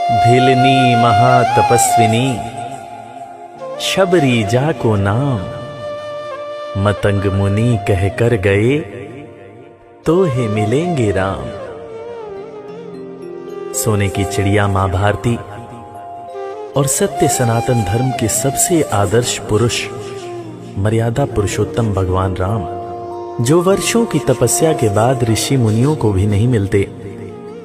भिलनी महातपस्विनी शबरी जा को नाम, मतंग मुनि कह कर गए तो हे मिलेंगे राम। सोने की चिड़िया मां भारती और सत्य सनातन धर्म के सबसे आदर्श पुरुष मर्यादा पुरुषोत्तम भगवान राम, जो वर्षों की तपस्या के बाद ऋषि मुनियों को भी नहीं मिलते,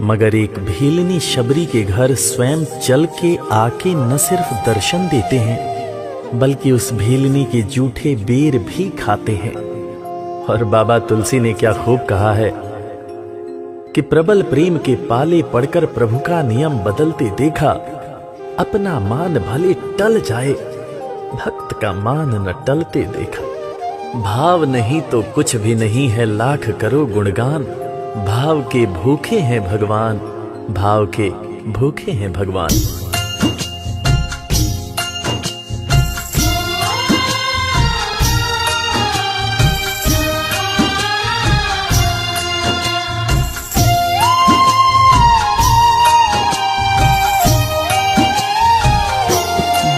मगर एक भीलनी शबरी के घर स्वयं चल के आके न सिर्फ दर्शन देते हैं बल्कि उस भीलनी के जूठे बेर भी खाते हैं। और बाबा तुलसी ने क्या खूब कहा है कि प्रबल प्रेम के पाले पड़कर प्रभु का नियम बदलते देखा, अपना मान भले टल जाए भक्त का मान न टलते देखा। भाव नहीं तो कुछ भी नहीं है, लाख करो गुणगान, भाव के भूखे हैं भगवान, भाव के भूखे हैं भगवान।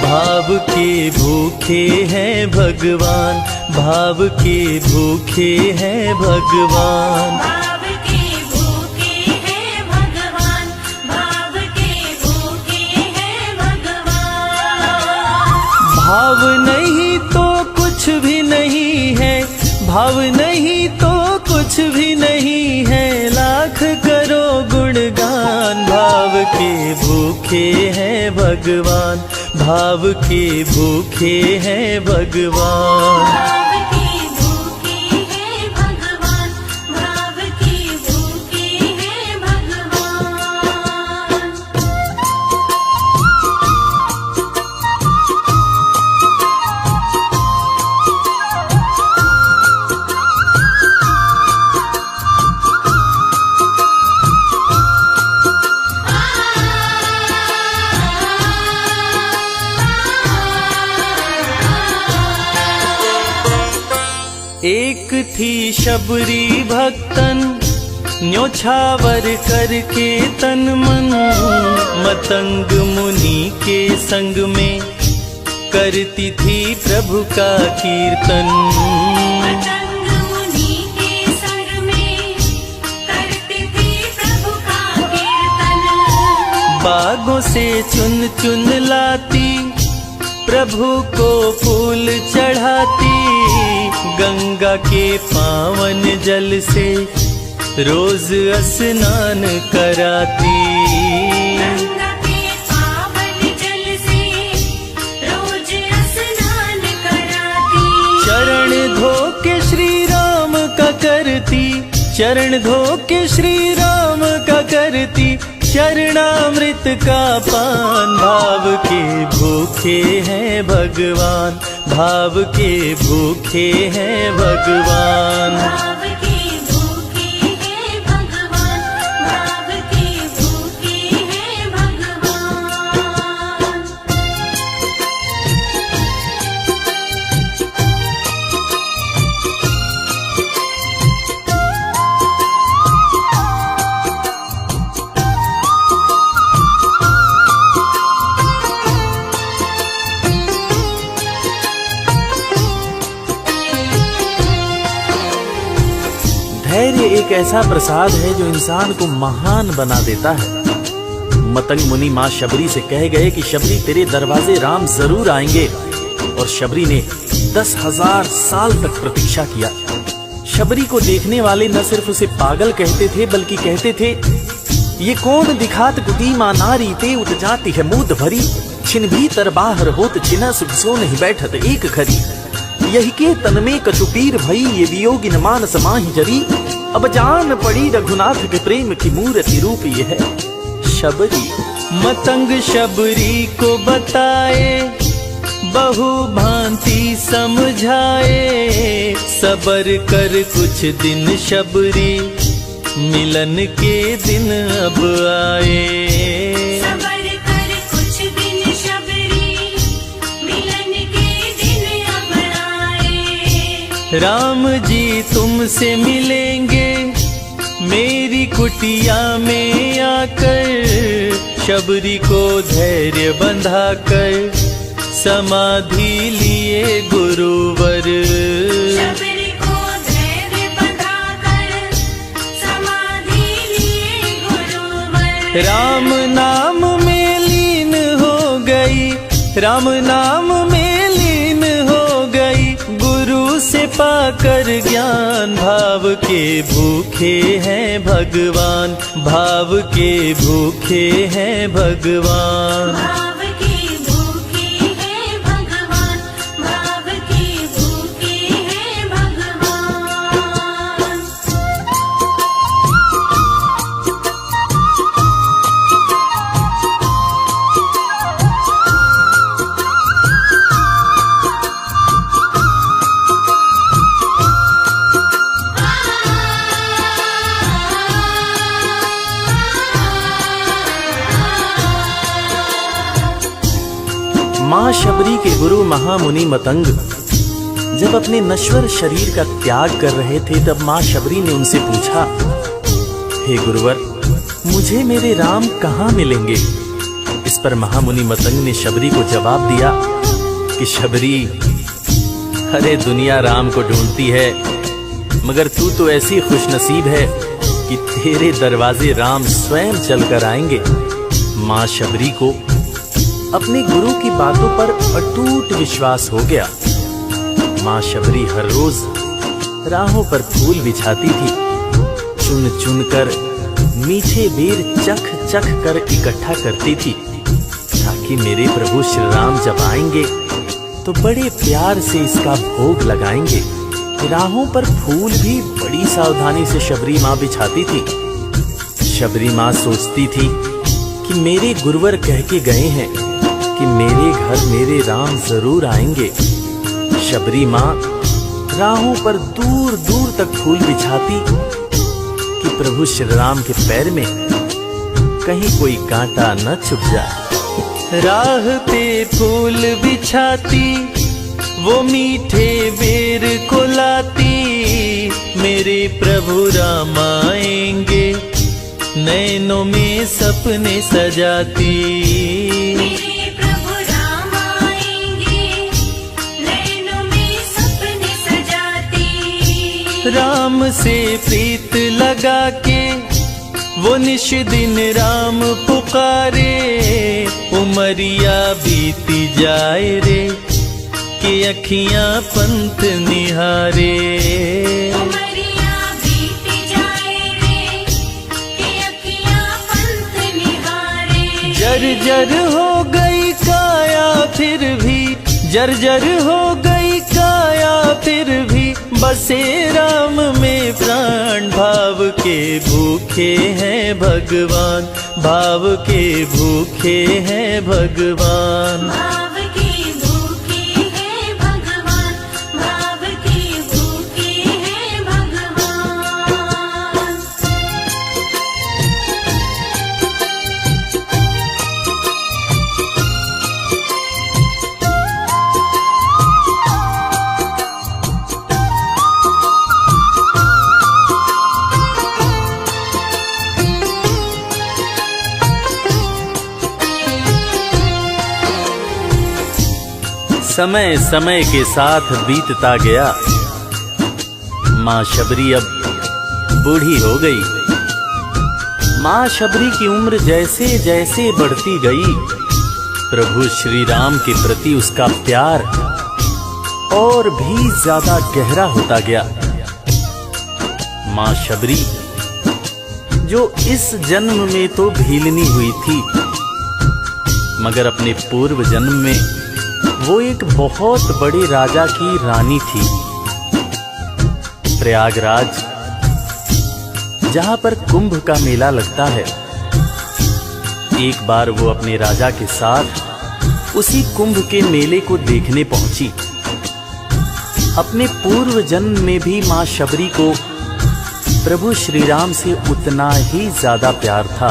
भाव के भूखे हैं भगवान, भाव के भूखे हैं भगवान, भाव के भूखे हैं भगवान, भाव के भूखे हैं भगवान। भाव नहीं तो कुछ भी नहीं है, भाव नहीं तो कुछ भी नहीं है, लाख करो गुणगान। भाव के भूखे हैं भगवान, भाव के भूखे हैं भगवान। भाव के भूखे हैं भगवान, भाव के भूखे हैं भगवान। एक थी शबरी भक्तन, न्योछावर करके तन मन, मतंग मुनि के संग में करती थी प्रभु का कीर्तन। मतंग मुनि के संग में करती थी प्रभु का कीर्तन। बागों से चुन चुन लाती, प्रभु को फूल चढ़ाती, गंगा के पावन जल से रोज स्नान कराती। गंगा के पावन जल से रोज स्नान कराती। चरण धो के श्री राम का करती, चरण धो के श्री राम का करती, चरणामृत का पान। भाव के भूखे हैं भगवान, भाव के भूखे हैं भगवान। भाव के भूखे हैं भगवान, भाव के भूखे हैं भगवान। धैर्य एक ऐसा प्रसाद है जो इंसान को महान बना देता है। मतंग मुनि मां शबरी से कह गए कि शबरी तेरे दरवाजे राम जरूर आएंगे, और शबरी ने 10,000 साल तक प्रतीक्षा किया। शबरी को देखने वाले न सिर्फ उसे पागल कहते थे बल्कि कहते थे, ये कौन दिखात कुती मां नारी ते उत जाती है मूद भरी, छिन भीतर बाहर होत छिना सुख सो नहीं बैठत एक खरी, यही के तन में कछुपीर भई ये वियोगिन मानस माहि जरी, अब जान पड़ी रघुनाथ के प्रेम की मूर्ति रूप ये है शबरी। मतंग शबरी को बताए, बहु भांति समझाए, सबर कर कुछ दिन शबरी, मिलन के दिन अब आए। सबर कर कुछ दिन शबरी, मिलन के दिन अब आए। राम जी तुमसे मिलेंगे मेरी कुटिया में आकर, शबरी को धैर्य बंधा कर समाधि लिए गुरुवर। शबरी को धैर्य बंधाकर समाधि लिए गुरुवर। राम नाम में लीन हो गई, राम नाम में लीन हो गई, गुरु से पाकर ज्ञान। भाव के भूखे हैं भगवान, भाव के भूखे हैं भगवान। भाव के भूखे हैं भगवान, भाव के भूखे हैं भगवान। मां शबरी के गुरु महामुनि मतंग जब अपने नश्वर शरीर का त्याग कर रहे थे, तब मां शबरी ने उनसे पूछा, हे गुरुवर, मुझे मेरे राम कहाँ मिलेंगे? इस पर महामुनि मतंग ने शबरी को जवाब दिया कि शबरी, अरे दुनिया राम को ढूंढती है, मगर तू तो ऐसी खुशनसीब है कि तेरे दरवाजे राम स्वयं चलकर आएंगे। मां शबरी को अपने गुरु की बातों पर अटूट विश्वास हो गया। मां शबरी हर रोज राहों पर फूल बिछाती थी, चुन चुन कर मीठे बेर चख चख कर इकट्ठा करती थी, ताकि मेरे प्रभु श्री राम जब आएंगे तो बड़े प्यार से इसका भोग लगाएंगे। राहों पर फूल भी बड़ी सावधानी से शबरी मां बिछाती थी। शबरी मां सोचती थी कि मेरे गुरुवर कह के गए हैं कि मेरे घर मेरे राम जरूर आएंगे। शबरी मां राहों पर दूर दूर तक फूल बिछाती कि प्रभु श्री राम के पैर में कहीं कोई कांटा न चुभ जाए। राह पे फूल बिछाती, वो मीठे बेर को लाती, मेरे प्रभु राम आएंगे, नैनों में सपने सजाती। मेरे प्रभु राम आएंगे, नैनों में सपने सजाती। राम से प्रीत लगा के वो निश दिन राम पुकारे, उमरिया बीती जाए रे कि अखियां पंथ निहारे। उमरिया बीती जाए रे कि अखियां पंथ निहारे। जर्जर हो गई काया फिर भी, जर्जर हो गई काया फिर भी, बसे राम में प्राण। भाव के भूखे हैं भगवान, भाव के भूखे हैं भगवान। भाव के भूखे हैं भगवान, भाव के भूखे हैं भगवान। समय समय के साथ बीतता गया। मां शबरी अब बूढ़ी हो गई। मां शबरी की उम्र जैसे जैसे बढ़ती गई, प्रभु श्री राम के प्रति उसका प्यार और भी ज्यादा गहरा होता गया। मां शबरी जो इस जन्म में तो भीलनी हुई थी, मगर अपने पूर्व जन्म में वो एक बहुत बड़े राजा की रानी थी। प्रयागराज, जहां पर कुंभ का मेला लगता है, एक बार वो अपने राजा के साथ उसी कुंभ के मेले को देखने पहुंची। अपने पूर्व जन्म में भी मां शबरी को प्रभु श्री राम से उतना ही ज्यादा प्यार था।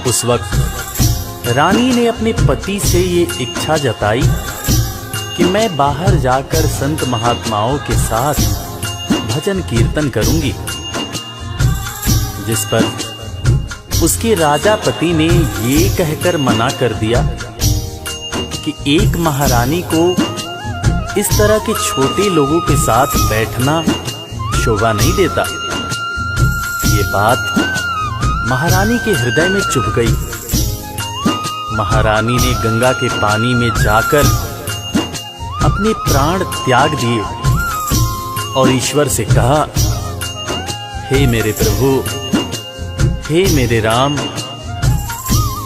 उस वक्त रानी ने अपने पति से ये इच्छा जताई कि मैं बाहर जाकर संत महात्माओं के साथ भजन कीर्तन करूंगी, जिस पर उसके राजा पति ने ये कहकर मना कर दिया कि एक महारानी को इस तरह के छोटे लोगों के साथ बैठना शोभा नहीं देता। ये बात महारानी के हृदय में चुभ गई। महारानी ने गंगा के पानी में जाकर अपने प्राण त्याग दिए और ईश्वर से कहा, हे मेरे प्रभु, हे मेरे राम,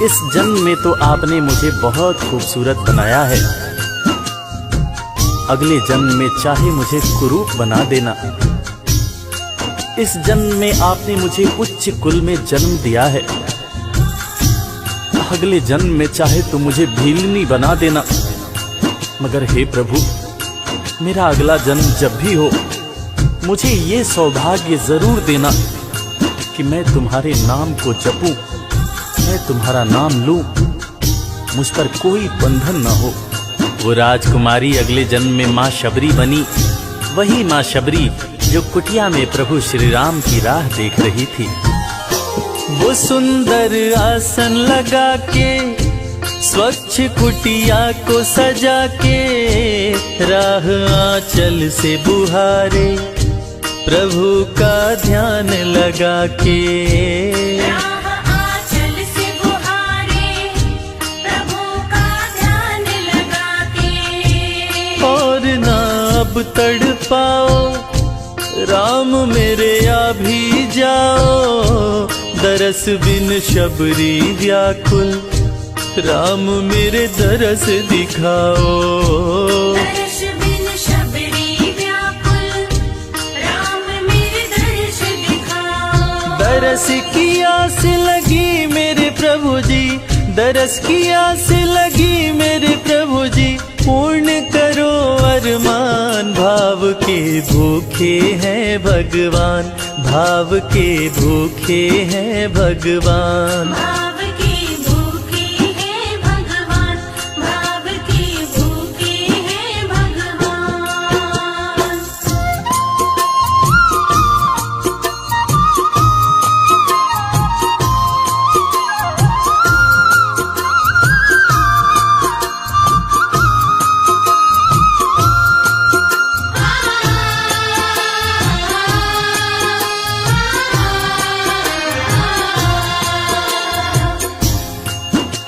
इस जन्म में तो आपने मुझे बहुत खूबसूरत बनाया है, अगले जन्म में चाहे मुझे कुरूप बना देना। इस जन्म में आपने मुझे उच्च कुल में जन्म दिया है, अगले जन्म में चाहे तो मुझे भीलनी बना देना। मगर हे प्रभु, मेरा अगला जन्म जब भी हो, मुझे ये सौभाग्य जरूर देना कि मैं तुम्हारे नाम को जपूं, मैं तुम्हारा नाम लूं, मुझ पर कोई बंधन न हो। वो राजकुमारी अगले जन्म में माँ शबरी बनी, वही माँ शबरी जो कुटिया में प्रभु श्री राम की राह देख रही थी। वो सुंदर आसन लगा के, स्वच्छ कुटिया को सजा के, राह आंचल से बुहारे, प्रभु का ध्यान लगा के। राह आंचल से बुहारे, प्रभु का ध्यान लगा के। और ना अब तड़पाओ, राम मेरे आ भी जाओ, दरस बिन शबरी व्याकुल, राम मेरे दरस दिखाओ। दर्श बिन शबरी व्याकुल, राम मेरे दर्श दिखाओ। दरस की आस लगी मेरे प्रभु जी, दरस की आस लगी मेरे प्रभु जी, पूर्ण करो अरमान। भाव के भूखे हैं भगवान, भाव के भूखे हैं भगवान। भाव के भूखे हैं भगवान, भाव के भूखे हैं भगवान।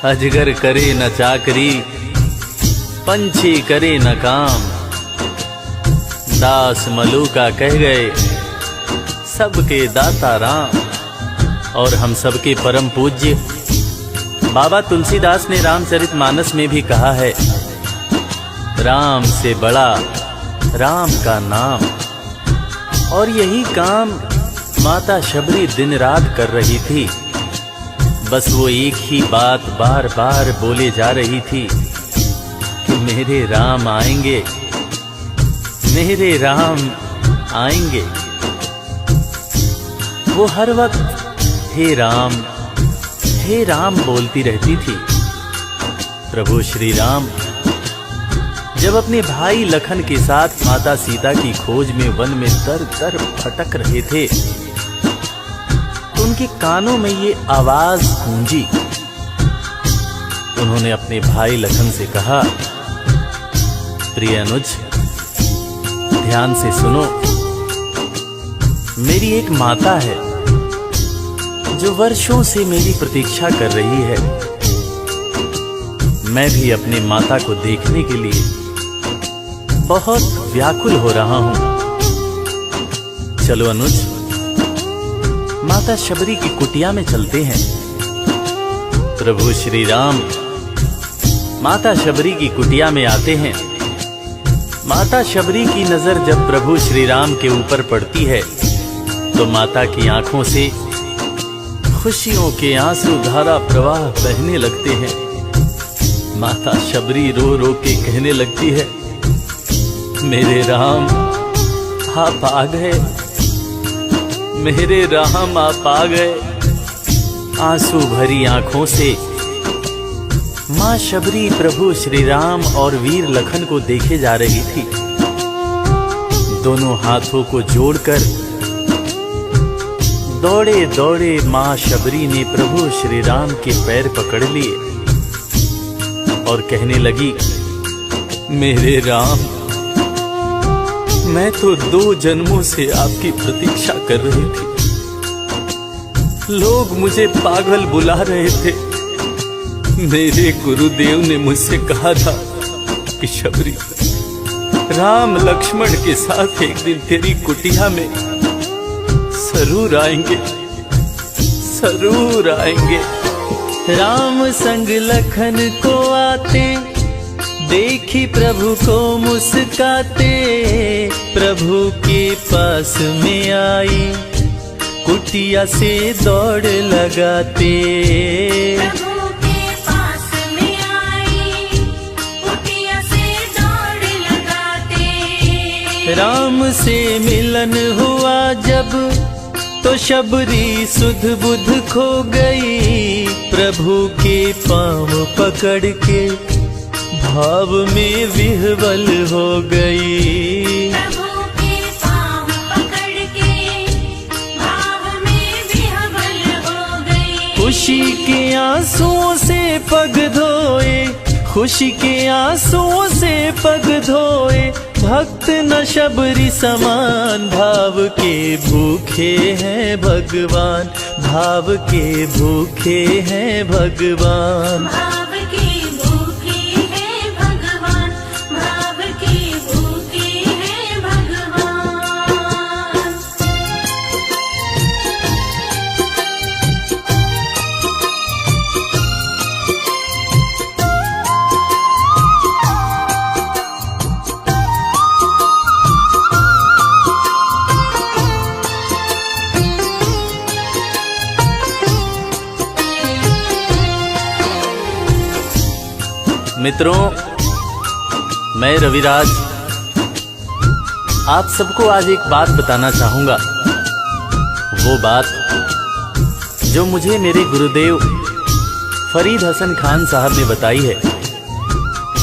अजगर करे न चाकरी, पंछी करे न काम, दास मलूका कह गए सबके दाता राम। और हम सबके परम पूज्य बाबा तुलसीदास ने रामचरितमानस में भी कहा है, राम से बड़ा राम का नाम। और यही काम माता शबरी दिन रात कर रही थी। बस वो एक ही बात बार बार बोले जा रही थी कि मेरे राम आएंगे, मेरे राम आएंगे। वो हर वक्त हे राम बोलती रहती थी। प्रभु श्री राम जब अपने भाई लखन के साथ माता सीता की खोज में वन में दर दर भटक रहे थे, उनके कानों में ये आवाज गूंजी। उन्होंने अपने भाई लखन से कहा, प्रिय अनुज, ध्यान से सुनो। मेरी एक माता है जो वर्षों से मेरी प्रतीक्षा कर रही है। मैं भी अपने माता को देखने के लिए बहुत व्याकुल हो रहा हूं। चलो अनुज, माता शबरी की कुटिया में चलते हैं। प्रभु श्री राम माता शबरी की कुटिया में आते हैं। माता शबरी की नजर जब प्रभु श्री राम के ऊपर पड़ती है तो माता की आंखों से खुशियों के आंसू धारा प्रवाह बहने लगते हैं। माता शबरी रो रो के कहने लगती है, मेरे राम आप आ गए, मेरे राम आप आ गए। आंसू भरी आंखों से मां शबरी प्रभु श्री राम और वीर लखन को देखे जा रही थी। दोनों हाथों को जोड़कर दौड़े दौड़े माँ शबरी ने प्रभु श्री राम के पैर पकड़ लिए और कहने लगी, मेरे राम, मैं तो 2 जन्मों से आपकी प्रतीक्षा कर रही थी। लोग मुझे पागल बुला रहे थे। मेरे गुरुदेव ने मुझसे कहा था कि शबरी, राम लक्ष्मण के साथ एक दिन तेरी कुटिया में जरूर आएंगे, जरूर आएंगे। राम संग लखन को आते, देखी प्रभु को मुस्काते, प्रभु के पास में आई, कुटिया से दौड़ लगाते। प्रभु के पास में आई, कुटिया से दौड़ लगाते। राम से मिलन हुआ जब, तो शबरी सुध बुध खो गई, प्रभु के पाँव पकड़ के भाव में विह्वल हो गई। प्रभु के पाँव पकड़ के भाव में विह्वल हो गई। खुशी के आंसुओं से पग धोए, खुशी के आंसुओं से पग धोए, भक्त न शबरी समान, भाव के भूखे हैं भगवान, भाव के भूखे हैं भगवान। भाव के भूखे हैं भगवान, भाव के भूखे हैं भगवान। मित्रों, मैं रविराज आप सबको आज एक बात बताना चाहूंगा। वो बात जो मुझे मेरे गुरुदेव फरीद हसन खान साहब ने बताई है,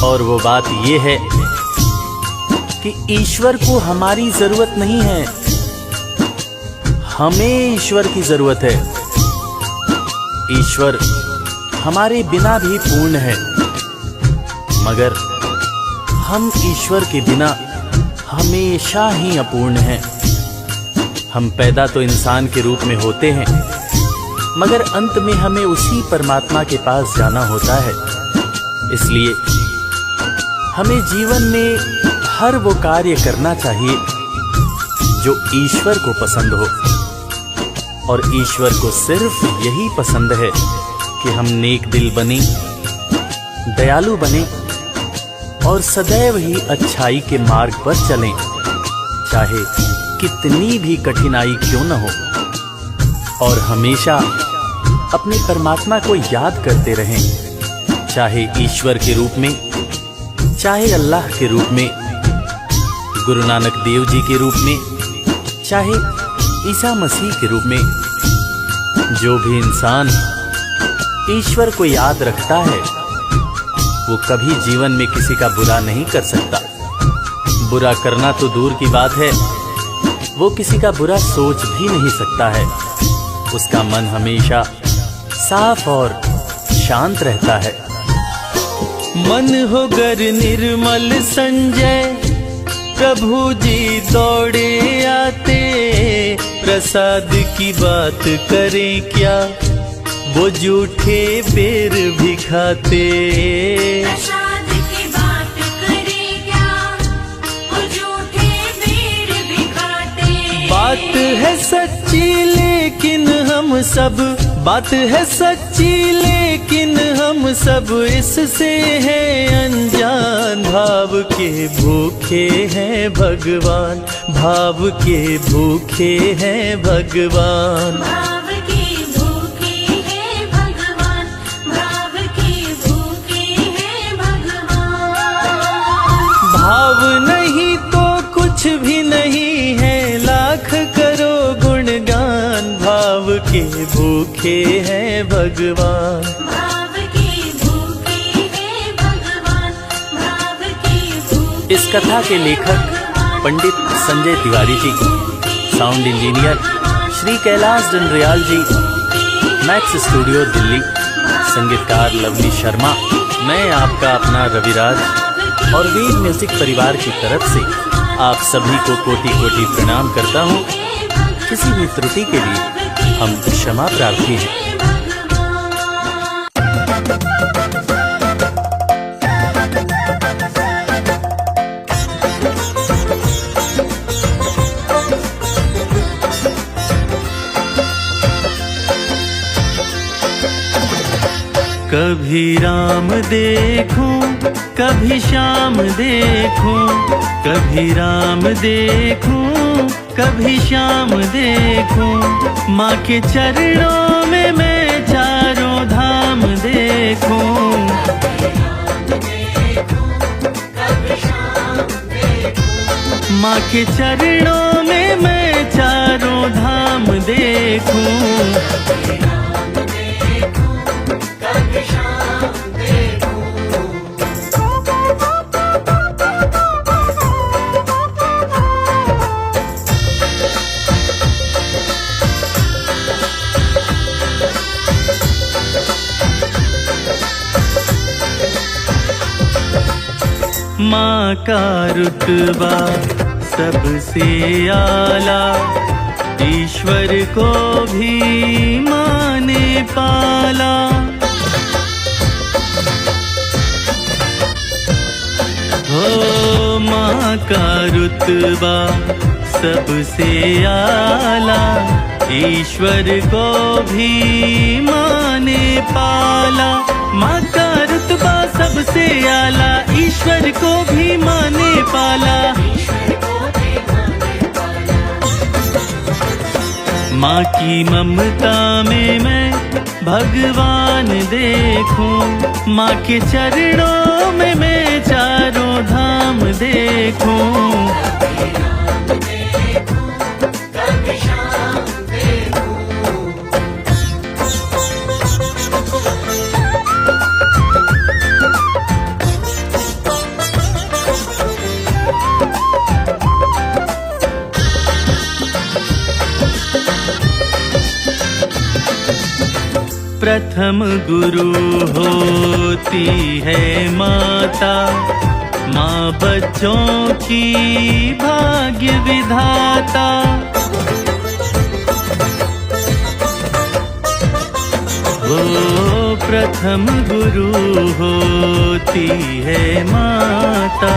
और वो बात ये है कि ईश्वर को हमारी जरूरत नहीं है, हमें ईश्वर की जरूरत है। ईश्वर हमारे बिना भी पूर्ण है, मगर हम ईश्वर के बिना हमेशा ही अपूर्ण हैं। हम पैदा तो इंसान के रूप में होते हैं, मगर अंत में हमें उसी परमात्मा के पास जाना होता है। इसलिए हमें जीवन में हर वो कार्य करना चाहिए जो ईश्वर को पसंद हो, और ईश्वर को सिर्फ यही पसंद है कि हम नेक दिल बने, दयालु बने और सदैव ही अच्छाई के मार्ग पर चलें, चाहे कितनी भी कठिनाई क्यों न हो। और हमेशा अपने परमात्मा को याद करते रहें, चाहे ईश्वर के रूप में, चाहे अल्लाह के रूप में, गुरु नानक देव जी के रूप में, चाहे ईसा मसीह के रूप में। जो भी इंसान ईश्वर को याद रखता है, वो कभी जीवन में किसी का बुरा नहीं कर सकता। बुरा करना तो दूर की बात है, वो किसी का बुरा सोच भी नहीं सकता है। उसका मन हमेशा साफ और शांत रहता है। मन हो गर निर्मल संजय, प्रभु जी दौड़े आते, प्रसाद की बात करें क्या, वो झूठे बेर भी खाते। प्रसाद की बात करें क्या, वो झूठे बेर भी खाते। बात है सच्ची लेकिन हम सब, बात है सच्ची लेकिन हम सब इससे हैं अनजान। भाव के भूखे हैं भगवान, भाव के भूखे हैं भगवान। भाव के भूखे हैं भगवान, भाव के भूखे हैं भगवान। भाव नहीं तो कुछ भी नहीं है, लाख करो गुणगान। भाव के भूखे हैं भगवान। भाव के भूखे हैं भगवान, भाव के भूखे। इस कथा के लेखक पंडित संजय तिवारी जी, साउंड इंजीनियर श्री कैलाश डंडरियाल जी, मैक्स स्टूडियो दिल्ली। संगीतकार लवली शर्मा। मैं आपका अपना रविराज और वीर म्यूजिक परिवार की तरफ से आप सभी को कोटि कोटि प्रणाम करता हूँ। किसी भी त्रुटि के लिए हम क्षमा प्रार्थी हैं। कभी राम देखूं, कभी श्याम देखूं, कभी राम देखूं, कभी श्याम देखूं। माँ के चरणों में मैं चारों धाम देखूं। माँ के चरणों में मैं चारों धाम देखूं। माँ का रुतबा सबसे आला, ईश्वर को भी माँ ने पाला। हो माँ का रुतबा सबसे आला, ईश्वर को भी माँ ने पाला। माँ का रुतबा सबसे आला, ईश्वर को भी माँ ने पाला। माँ की ममता में मैं भगवान देखूं। माँ के चरणों में मैं चारों धाम देखूं। प्रथम गुरु होती है माता, माँ बच्चों की भाग्य विधाता। वो प्रथम गुरु होती है माता,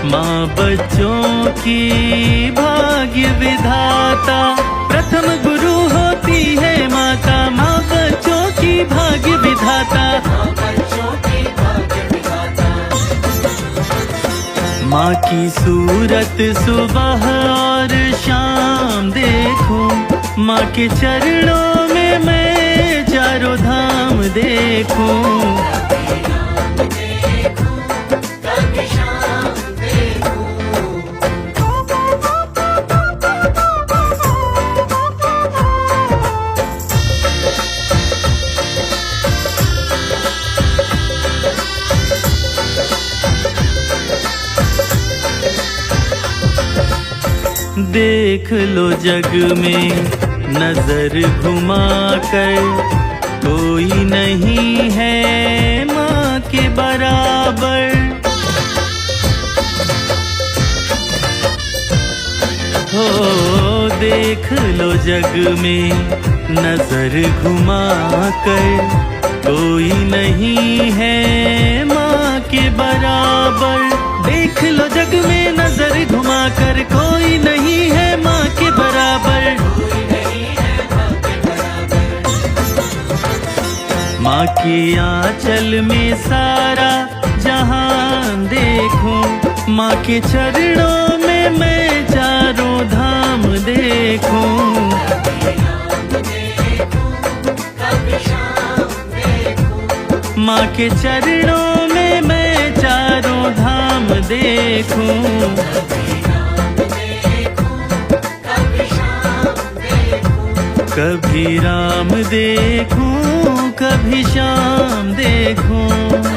माँ बच्चों की भाग्य विधाता। प्रथम गुरु होती है माता, माँ बच्चों की भाग्य विधाता। माँ की सूरत सुबह और शाम देखूं। माँ के चरणों में मैं चारों धाम देखूं। देख लो जग में नजर घुमा कर, कोई नहीं है माँ के बराबर। हो देख लो जग में नजर घुमा कर, कोई नहीं है माँ के बराबर। देख लो जग में नजर घुमा कर, कोई नहीं है माँ के बराबर। माँ के आंचल में सारा जहान देखूं। माँ के चरणों में मैं चारों धाम देखूं। माँ के चरणों में मैं चारों धाम देखूं। कभी राम देखूं, कभी श्याम देखूं।